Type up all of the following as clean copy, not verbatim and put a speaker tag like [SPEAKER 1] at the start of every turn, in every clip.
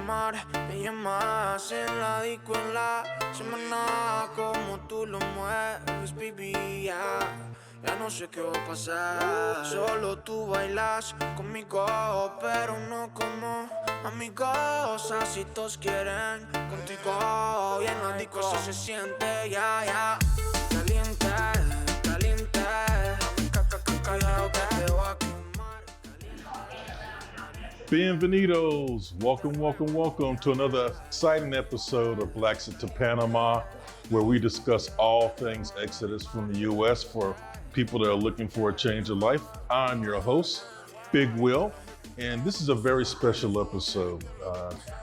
[SPEAKER 1] llamar, me llamas en la disco en la semana como tú lo mueves, baby, ya no sé qué va a pasar. Solo tú bailas conmigo, pero no como amigos. Así todos quieren contigo, y en la disco eso se siente, ya. Caliente, caliente, callado que te voy a quemar.
[SPEAKER 2] Bienvenidos. Welcome to another exciting episode of Blaxit to Panama, where we discuss all things Exodus from the U.S. for people that are looking for a change of life. I'm your host, Big Will, and this is a very special episode.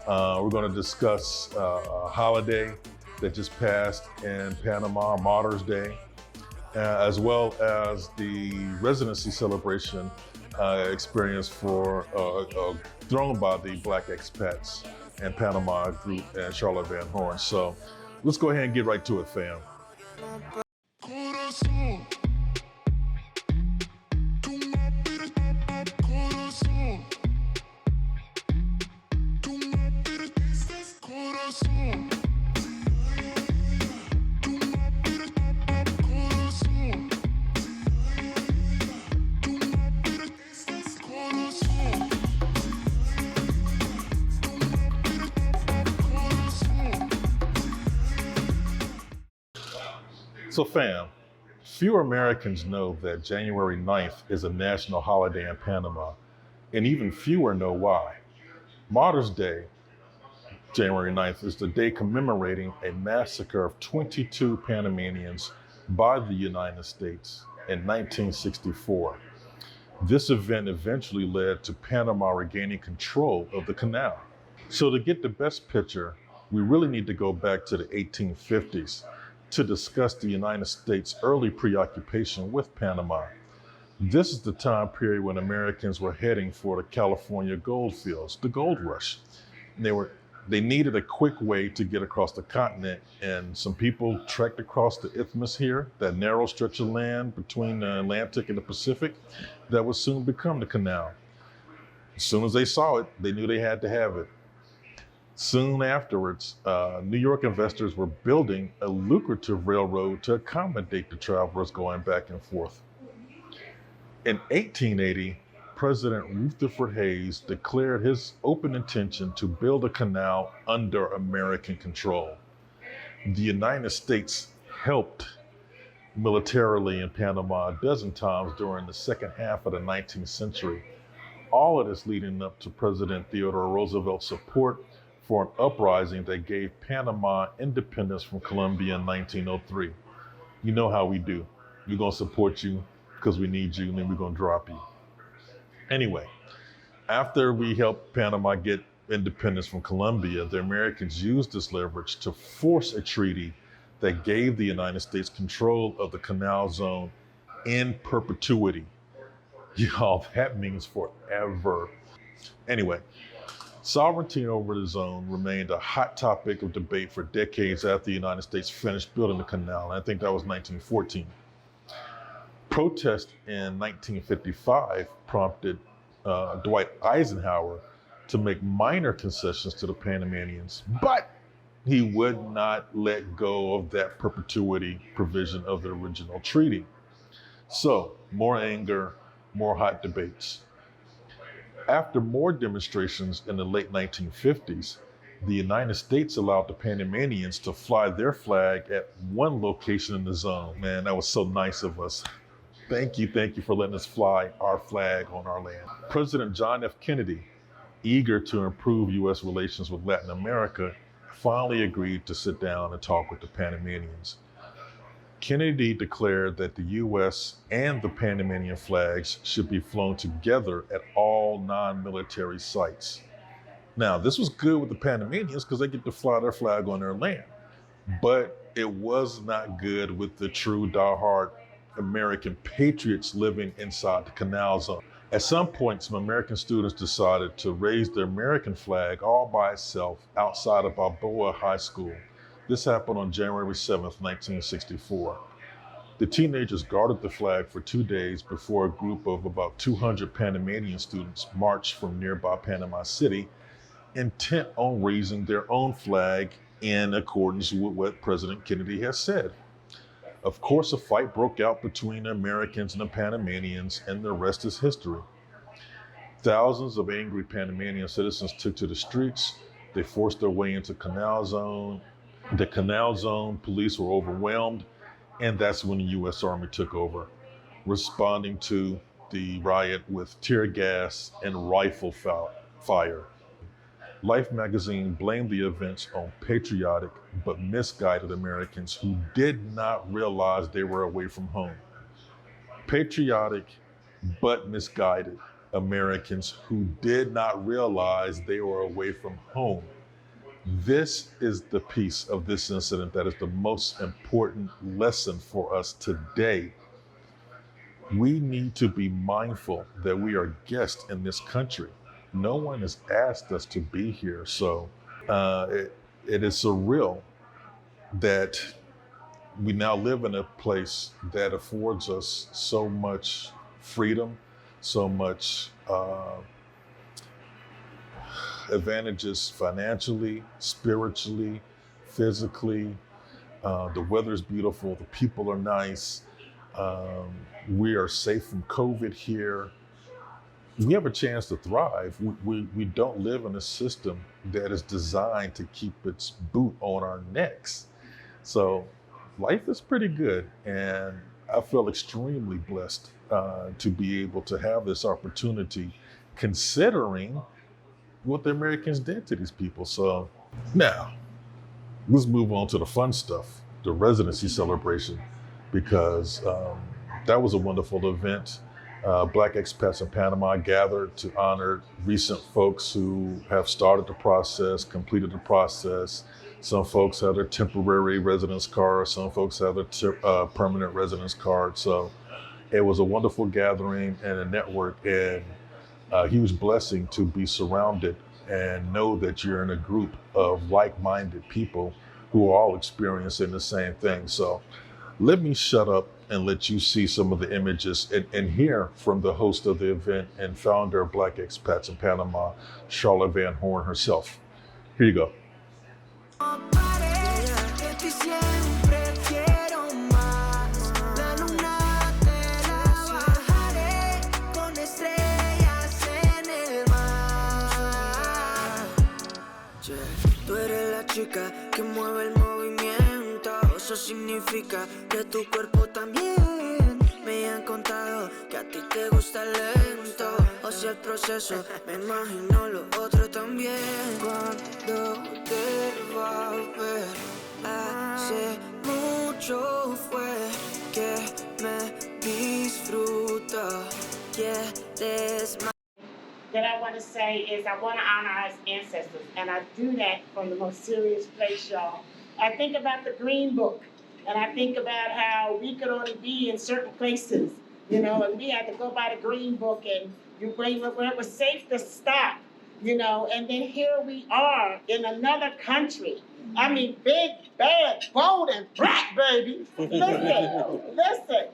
[SPEAKER 2] We're going to discuss a holiday that just passed in Panama, Martyr's Day, as well as the residency celebration experience thrown by the Black Expats in Panama group and Charlotte Van Horn. So let's go ahead and get right to it, fam. So fam, few Americans know that January 9th is a national holiday in Panama, and even fewer know why. Martyr's Day, January 9th, is the day commemorating a massacre of 22 Panamanians by the United States in 1964. This event eventually led to Panama regaining control of the canal. So to get the best picture, we really need to go back to the 1850s to discuss the United States' early preoccupation with Panama. This is the time period when Americans were heading for the California gold fields, the gold rush. They needed a quick way to get across the continent, and some people trekked across the isthmus here, that narrow stretch of land between the Atlantic and the Pacific that would soon become the canal. As soon as they saw it, they knew they had to have it. Soon afterwards, New York investors were building a lucrative railroad to accommodate the travelers going back and forth. In 1880, President Rutherford Hayes declared his open intention to build a canal under American control. The United States helped militarily in Panama a dozen times during the second half of the 19th century. All of this leading up to President Theodore Roosevelt's support for an uprising that gave Panama independence from Colombia in 1903. You know how we do. We're gonna support you because we need you, and then we're gonna drop you. Anyway, after we helped Panama get independence from Colombia, the Americans used this leverage to force a treaty that gave the United States control of the canal zone in perpetuity. Y'all, that means forever. Anyway, sovereignty over the zone remained a hot topic of debate for decades after the United States finished building the canal. And I think that was 1914. Protest in 1955 prompted Dwight Eisenhower to make minor concessions to the Panamanians, but he would not let go of that perpetuity provision of the original treaty. So, more anger, more hot debates. After more demonstrations in the late 1950s, the United States allowed the Panamanians to fly their flag at one location in the zone. Man, that was so nice of us. Thank you for letting us fly our flag on our land. President John F. Kennedy, eager to improve U.S. relations with Latin America, finally agreed to sit down and talk with the Panamanians. Kennedy declared that the U.S. and the Panamanian flags should be flown together at all non-military sites. Now, this was good with the Panamanians because they get to fly their flag on their land, but it was not good with the true diehard American patriots living inside the canal zone. At some point, some American students decided to raise the American flag all by itself outside of Balboa High School. This happened on January 7th, 1964. The teenagers guarded the flag for 2 days before a group of about 200 Panamanian students marched from nearby Panama City intent on raising their own flag in accordance with what President Kennedy has said. Of course, a fight broke out between the Americans and the Panamanians, and the rest is history. Thousands of angry Panamanian citizens took to the streets. They forced their way into Canal Zone. The Canal Zone police were overwhelmed, and that's when the U.S. Army took over, responding to the riot with tear gas and rifle fire. Life magazine blamed the events on patriotic but misguided Americans who did not realize they were away from home. Patriotic but misguided Americans who did not realize they were away from home. This is the piece of this incident that is the most important lesson for us today. We need to be mindful that we are guests in this country. No one has asked us to be here, so it is surreal that we now live in a place that affords us so much freedom, so much advantages financially, spiritually, physically. The weather's beautiful, the people are nice. We are safe from COVID here. We have a chance to thrive. We don't live in a system that is designed to keep its boot on our necks. So life is pretty good, and I feel extremely blessed to be able to have this opportunity, considering what the Americans did to these people. So now, let's move on to the fun stuff, the residency celebration, because that was a wonderful event. Black Expats in Panama gathered to honor recent folks who have started the process, completed the process. Some folks have their temporary residence card, some folks have their permanent residence card. So it was a wonderful gathering and a network, and a huge blessing to be surrounded and know that you're in a group of like-minded people who are all experiencing the same thing. So let me shut up and let you see some of the images and hear from the host of the event and founder of Black Expats in Panama, Charlotte Van Horn herself. Here you go.
[SPEAKER 1] Que mueve el movimiento, eso significa que tu cuerpo también. Me han contado que a ti te gusta lento, o si el proceso, me imagino lo otro también. Cuando te va a ver, hace mucho fue que me disfruto, quieres más.
[SPEAKER 3] That I want to say is I want to honor our ancestors, and I do that from the most serious place, y'all. I think about the Green Book, and I think about how we could only be in certain places, and we had to go by the Green Book, and where it was safe to stop, and then here we are in another country. I mean, big, bad, bold, and black, baby. Listen.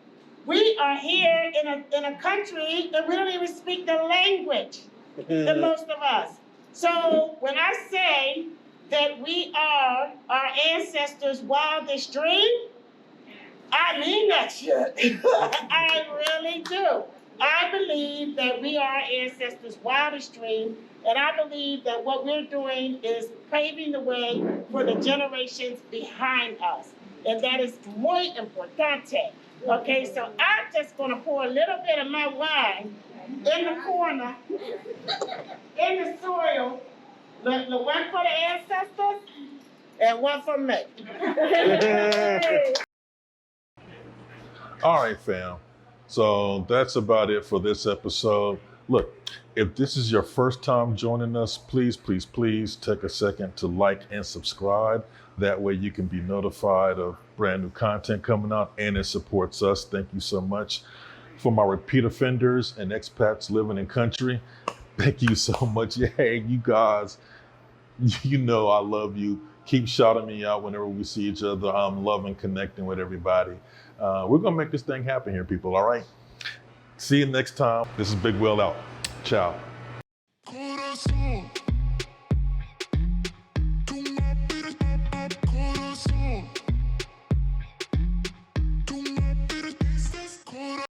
[SPEAKER 3] We are here in a country that we don't even speak the language, the most of us. So when I say that we are our ancestors' wildest dream, I mean that shit. I really do. I believe that we are our ancestors' wildest dream, and I believe that what we're doing is paving the way for the generations behind us. And that is muy importante. Okay, so I'm just going to pour a little bit of my wine in the corner, in the soil, the one for the ancestors and one for me.
[SPEAKER 2] All right, fam. So that's about it for this episode. Look, if this is your first time joining us, please, please, please take a second to like and subscribe. That way you can be notified of brand new content coming out, and it supports us. Thank you so much. For my repeat offenders and expats living in country, thank you so much. Hey, you guys, I love you. Keep shouting me out whenever we see each other. I'm loving connecting with everybody. We're going to make this thing happen here, people, all right? See you next time. This is Big Will out. Ciao.